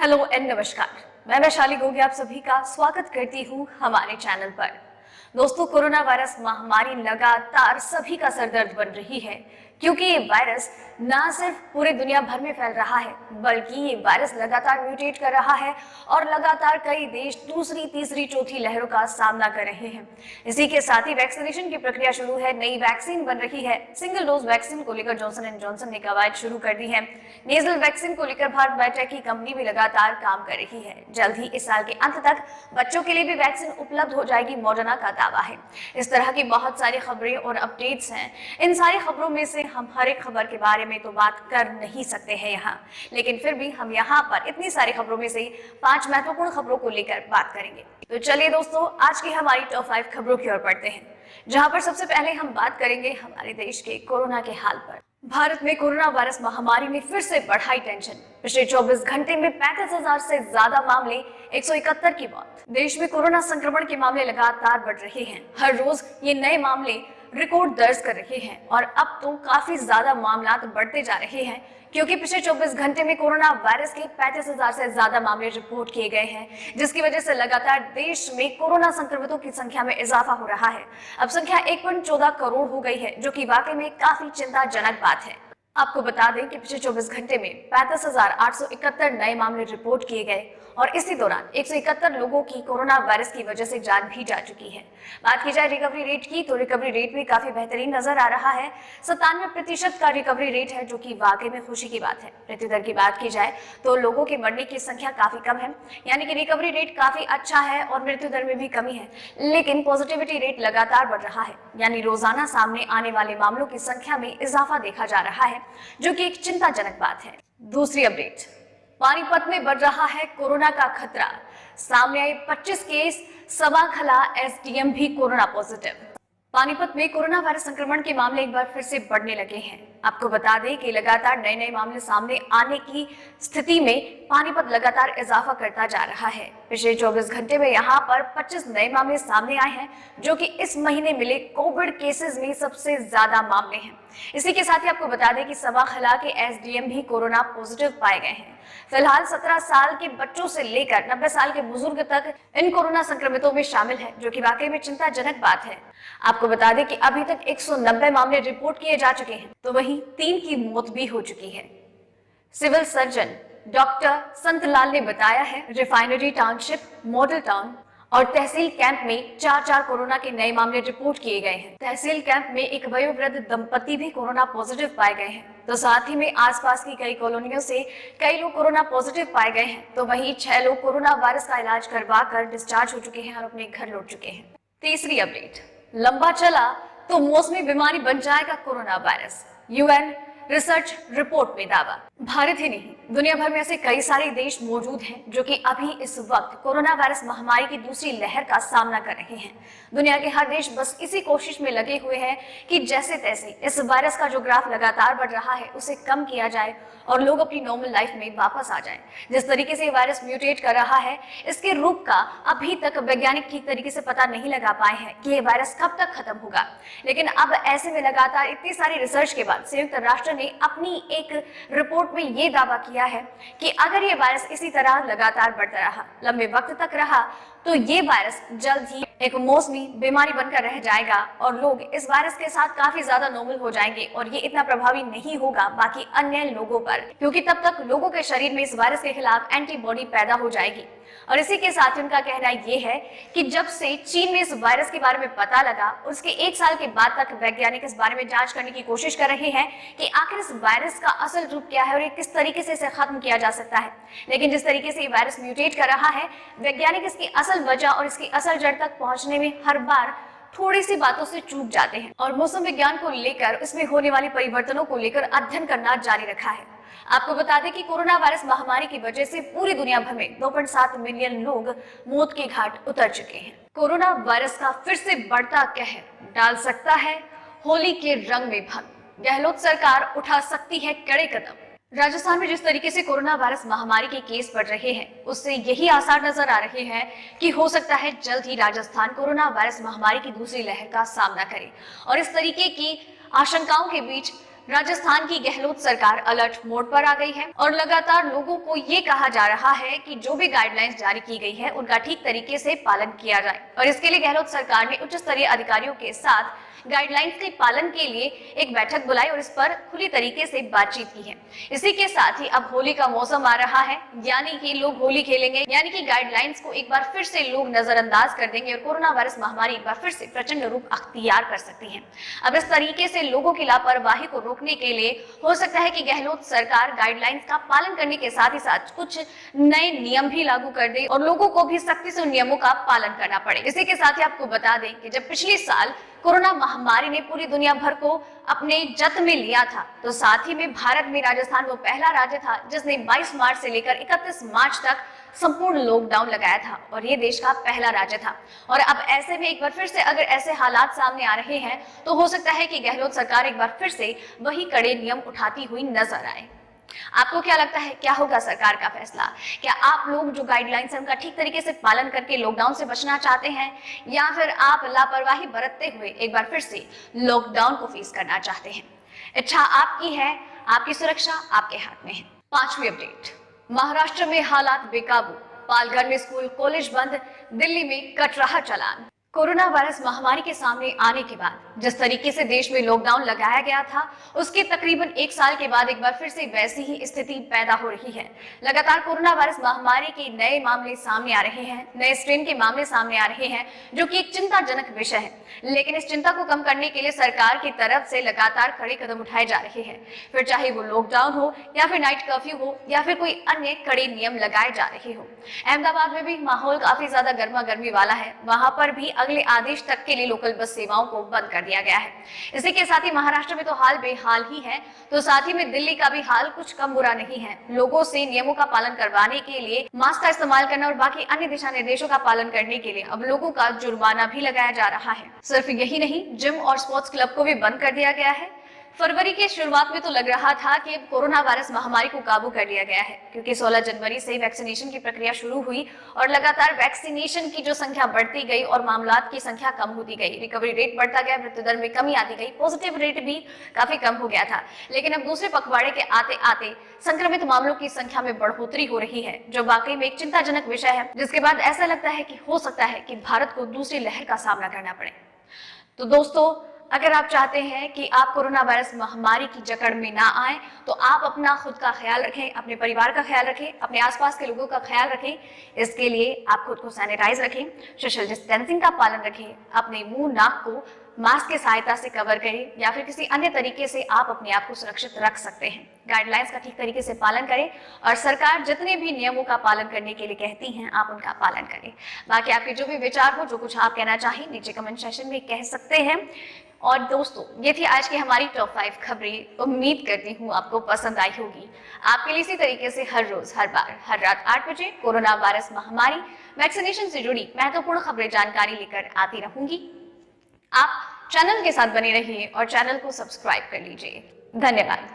Hello and नमस्कार। मैं वैशाली गोगी आप सभी का स्वागत करती हूँ हमारे चैनल पर। दोस्तों, कोरोना वायरस महामारी लगातार सभी का सरदर्द बन रही है, क्योंकि ये वायरस ना सिर्फ पूरे दुनिया भर में फैल रहा है, बल्कि ये वायरस लगातार म्यूटेट कर रहा है और लगातार कई देश दूसरी, तीसरी, चौथी लहरों का सामना कर रहे हैं। इसी के साथ ही वैक्सीनेशन की प्रक्रिया शुरू है, नई वैक्सीन बन रही है। सिंगल डोज वैक्सीन को लेकर जॉनसन एंड जॉनसन ने कवायद शुरू कर दी है। नेजल वैक्सीन को लेकर भारत बायोटेक की कंपनी भी लगातार काम कर रही है। जल्द ही इस साल के अंत तक बच्चों के लिए भी वैक्सीन उपलब्ध हो जाएगी, मॉडर्ना का दावा है। इस तरह की बहुत सारी खबरें और अपडेट्स हैं। इन सारी खबरों में से हम हर एक खबर के बारे में तो बात कर नहीं सकते हैं यहाँ, लेकिन फिर भी हम यहाँ पर इतनी सारी खबरों में से 5 महत्वपूर्ण खबरों को लेकर बात करेंगे। तो चलिए दोस्तों, आज की हमारी टॉप 5 खबरों की ओर बढ़ते हैं, जहां पर सबसे पहले हम बात करेंगे हमारे देश के कोरोना के हाल पर। भारत में कोरोना वायरस महामारी ने फिर से बढ़ाई टेंशन। पिछले 24 घंटे में 35,000 से ज्यादा मामले, 171 की मौत। देश में कोरोना संक्रमण के मामले लगातार बढ़ रहे हैं। हर रोज ये नए मामले रिकॉर्ड दर्ज कर रहे हैं और अब तो काफी ज्यादा मामला बढ़ते जा रहे हैं, क्योंकि पिछले 24 घंटे में कोरोना वायरस के 35,000 से ज्यादा मामले रिपोर्ट किए गए हैं, जिसकी वजह से लगातार देश में कोरोना संक्रमितों की संख्या में इजाफा हो रहा है। अब संख्या 1.14 करोड़ हो गई है, जो कि वाकई में काफी चिंताजनक बात है। आपको बता दें कि पिछले 24 घंटे में 35,871 नए मामले रिपोर्ट किए गए और इसी दौरान 171 लोगों की कोरोना वायरस की वजह से जान भी जा चुकी है। बात की जाए रिकवरी रेट की, तो रिकवरी रेट भी काफी बेहतरीन नजर आ रहा है। 97% का रिकवरी रेट है, जो कि वाकई में खुशी की बात है। मृत्यु दर की बात की जाए तो लोगों के मरने की संख्या काफी कम है, यानी कि रिकवरी रेट काफी अच्छा है और मृत्यु दर में भी कमी है। लेकिन पॉजिटिविटी रेट लगातार बढ़ रहा है, यानी रोजाना सामने आने वाले मामलों की संख्या में इजाफा देखा जा रहा है, जो कि एक चिंताजनक बात है। दूसरी अपडेट, पानीपत में बढ़ रहा है कोरोना का खतरा। सामने आए 25 केस, सवाखला एसडीएम भी कोरोना पॉजिटिव। पानीपत में कोरोना वायरस संक्रमण के मामले एक बार फिर से बढ़ने लगे हैं। आपको बता दें कि लगातार नए नए मामले सामने आने की स्थिति में पानीपत लगातार इजाफा करता जा रहा है। पिछले 24 घंटे में यहाँ पर 25 नए मामले सामने आए हैं, जो कि इस महीने मिले कोविड केसेस में सबसे ज्यादा मामले हैं। इसी के साथ ही आपको बता दें कि सवाखला के एसडीएम भी कोरोना पॉजिटिव पाए गए हैं। फिलहाल 17 साल के बच्चों से लेकर 90 साल के बुजुर्ग तक इन कोरोना संक्रमितों में शामिल है, जो कि वाकई में चिंताजनक बात है। आपको बता दें कि अभी तक 190 मामले रिपोर्ट किए जा चुके हैं, तो वहीं 3 की मौत भी हो चुकी है। सिविल सर्जन डॉक्टर संतलाल ने बताया है, रिफाइनरी टाउनशिप, मॉडल टाउन और तहसील कैंप में 4 कोरोना के नए मामले रिपोर्ट किए गए हैं। तहसील कैंप में एक वयोवृद्ध दंपति भी कोरोना पॉजिटिव पाए गए हैं, तो साथ ही में आसपास की कई कॉलोनियों से कई लोग कोरोना पॉजिटिव पाए गए हैं, तो वहीं 6 लोग कोरोना वायरस का इलाज करवा कर डिस्चार्ज हो चुके हैं और अपने घर लौट चुके हैं। तीसरी अपडेट, लंबा चला तो मौसमी बीमारी बन जाएगा corona virus. UN research report में दावा। भारत ही नहीं, दुनिया भर में ऐसे कई सारे देश मौजूद हैं जो कि अभी इस वक्त कोरोना वायरस महामारी की दूसरी लहर का सामना कर रहे हैं। दुनिया के हर देश बस इसी कोशिश में लगे हुए हैं कि जैसे तैसे इस वायरस का जो ग्राफ लगातार बढ़ रहा है उसे कम किया जाए और लोग अपनी नॉर्मल लाइफ में वापस आ जाएं। जिस तरीके से वायरस म्यूटेट कर रहा है, इसके रूप का अभी तक वैज्ञानिक ठीक तरीके से पता नहीं लगा पाए हैं कि ये वायरस कब तक खत्म होगा। लेकिन अब ऐसे में लगातार इतनी सारी रिसर्च के बाद संयुक्त राष्ट्र ने अपनी एक रिपोर्ट में ये दावा किया है कि अगर ये वायरस इसी तरह लगातार बढ़ता रहा, लंबे वक्त तक रहा, तो ये वायरस जल्द ही एक मौसमी बीमारी बनकर रह जाएगा और लोग इस वायरस के साथ काफी ज्यादा नॉर्मल हो जाएंगे और ये इतना प्रभावी नहीं होगा बाकी अन्य लोगों पर, क्योंकि तब तक लोगों के शरीर में इस वायरस के खिलाफ एंटीबॉडी पैदा हो जाएगी। और इसी के साथ उनका कहना ये है कि जब से चीन में इस वायरस के बारे में पता लगा, उसके 1 साल के बाद तक वैज्ञानिक इस बारे में जांच करने की कोशिश कर रहे हैं कि आखिर इस वायरस का असल रूप क्या है और ये किस तरीके से इसे खत्म किया जा सकता है। लेकिन जिस तरीके से ये वायरस म्यूटेट कर रहा है, वैज्ञानिक इसकी असल वजह और इसकी असल जड़ तक पहुंचने में हर बार थोड़ी सी बातों से चूक जाते हैं और मौसम विज्ञान को लेकर, इसमें होने वाले परिवर्तनों को लेकर अध्ययन करना जारी रखा है। आपको बता दें कि कोरोना वायरस महामारी की वजह से पूरी दुनिया भर में 2.7 मिलियन लोग मौत के घाट उतर चुके हैं। कोरोना वायरस का फिर से बढ़ता कहर डाल सकता है होली के रंग में भंग। गहलोत सरकार उठा सकती है कड़े कदम। राजस्थान में जिस तरीके से कोरोना वायरस महामारी के केस बढ़ रहे हैं, उससे यही आसार नजर आ रहे हैं कि हो सकता है जल्द ही राजस्थान कोरोना वायरस महामारी की दूसरी लहर का सामना करे। और इस तरीके की आशंकाओं के बीच राजस्थान की गहलोत सरकार अलर्ट मोड पर आ गई है और लगातार लोगों को ये कहा जा रहा है कि जो भी गाइडलाइंस जारी की गई है उनका ठीक तरीके से पालन किया जाए। और इसके लिए गहलोत सरकार ने उच्च स्तरीय अधिकारियों के साथ गाइडलाइंस के पालन के लिए एक बैठक बुलाई और इस पर खुली तरीके से बातचीत की है। इसी के साथ ही अब होली का मौसम आ रहा है, यानी कि लोग होली खेलेंगे, यानी कि गाइडलाइंस को एक बार फिर से लोग नजरअंदाज कर देंगे और कोरोना वायरस महामारी एक बार फिर से प्रचंड रूप अख्तियार कर सकती है। अब इस तरीके से लोगों की लापरवाही को रोकने के लिए हो सकता है कि गहलोत सरकार गाइडलाइंस का पालन करने के साथ ही साथ कुछ नए नियम भी लागू कर दे और लोगों को भी सख्ती से उन नियमों का पालन करना पड़े। इसी के साथ ही आपको बता दें कि जब पिछले साल कोरोना महामारी ने पूरी दुनिया भर को अपने जत में लिया था, तो साथ ही में भारत में राजस्थान वो पहला राज्य था जिसने 22 मार्च से लेकर 31 मार्च तक संपूर्ण लॉकडाउन लगाया था और ये देश का पहला राज्य था। और अब ऐसे में एक बार फिर से अगर ऐसे हालात सामने आ रहे हैं तो हो सकता है कि गहलोत सरकार एक बार फिर से वही कड़े नियम उठाती हुई नजर आए। आपको क्या लगता है, क्या होगा सरकार का फैसला? क्या आप लोग जो गाइडलाइंस है उनका ठीक तरीके से पालन करके लॉकडाउन से बचना चाहते हैं या फिर आप लापरवाही बरतते हुए एक बार फिर से लॉकडाउन को फेस करना चाहते हैं? इच्छा आपकी है, आपकी सुरक्षा आपके हाथ में है। 5वीं अपडेट, महाराष्ट्र में हालात बेकाबू, पालघर में स्कूल कॉलेज बंद, दिल्ली में कट रहा चालान। कोरोना वायरस महामारी के सामने आने के बाद जिस तरीके से देश में लॉकडाउन लगाया गया था, उसके तकरीबन 1 साल के बाद एक बार फिर से वैसी ही स्थिति पैदा हो रही है। लगातार कोरोना वायरस महामारी के नए मामले सामने आ रहे हैं, नए स्ट्रेन के मामले सामने आ रहे हैं, जो कि एक चिंताजनक विषय है। लेकिन इस चिंता को कम करने के लिए सरकार की तरफ से लगातार कड़े कदम उठाए जा रहे हैं, फिर चाहे वो लॉकडाउन हो या फिर नाइट कर्फ्यू हो या फिर कोई अन्य कड़े नियम लगाए जा रहे हो। अहमदाबाद में भी माहौल काफी ज्यादा गर्मा गर्मी वाला है, वहां पर भी अगले आदेश तक के लिए लोकल बस सेवाओं को बंद कर दिया गया है। इसी के साथ ही महाराष्ट्र में तो हाल बेहाल ही है, तो साथ ही में दिल्ली का भी हाल कुछ कम बुरा नहीं है। लोगों से नियमों का पालन करवाने के लिए मास्क का इस्तेमाल करना और बाकी अन्य दिशा निर्देशों का पालन करने के लिए अब लोगों का जुर्माना भी लगाया जा रहा है। सिर्फ यही नहीं, जिम और स्पोर्ट्स क्लब को भी बंद कर दिया गया है। फरवरी के शुरुआत में तो लग रहा था कि कोरोना वायरस महामारी को काबू कर लिया गया है, क्योंकि 16 जनवरी से वैक्सीनेशन की प्रक्रिया शुरू हुई और लगातार वैक्सीनेशन की जो संख्या बढ़ती गई और मामलात की संख्या कम होती गई, रिकवरी रेट बढ़ता गया, मृत्यु दर में कमी आती गई, पॉजिटिव रेट भी काफी कम हो गया था। लेकिन अब दूसरे पखवाड़े के आते आते संक्रमित मामलों की संख्या में बढ़ोतरी हो रही है, जो वाकई में एक चिंताजनक विषय है, जिसके बाद ऐसा लगता है कि हो सकता है कि भारत को दूसरी लहर का सामना करना पड़े। तो दोस्तों, अगर आप चाहते हैं कि आप कोरोना वायरस महामारी की जकड़ में ना आए, तो आप अपना खुद का ख्याल रखें, अपने परिवार का ख्याल रखें, अपने आसपास के लोगों का ख्याल रखें। इसके लिए आप खुद को सैनिटाइज रखें, सोशल डिस्टेंसिंग का पालन रखें, अपने मुंह नाक को मास्क की सहायता से कवर करें या फिर किसी अन्य तरीके से आप अपने आप को सुरक्षित रख सकते हैं। गाइडलाइंस का ठीक तरीके से पालन करें और सरकार जितने भी नियमों का पालन करने के लिए कहती हैं, आप उनका पालन करें। बाकी आपके जो भी विचार हो, जो कुछ आप कहना चाहें, नीचे कमेंट सेक्शन में कह सकते हैं। और दोस्तों, ये थी आज की हमारी टॉप 5 खबरें। उम्मीद करती हूँ आपको पसंद आई होगी। आपके लिए इसी तरीके से हर रोज, हर बार, हर रात 8 बजे कोरोना वायरस महामारी, वैक्सीनेशन से जुड़ी महत्वपूर्ण खबरें, जानकारी लेकर आती रहूंगी। आप चैनल के साथ बने रहिए और चैनल को सब्सक्राइब कर लीजिए। धन्यवाद।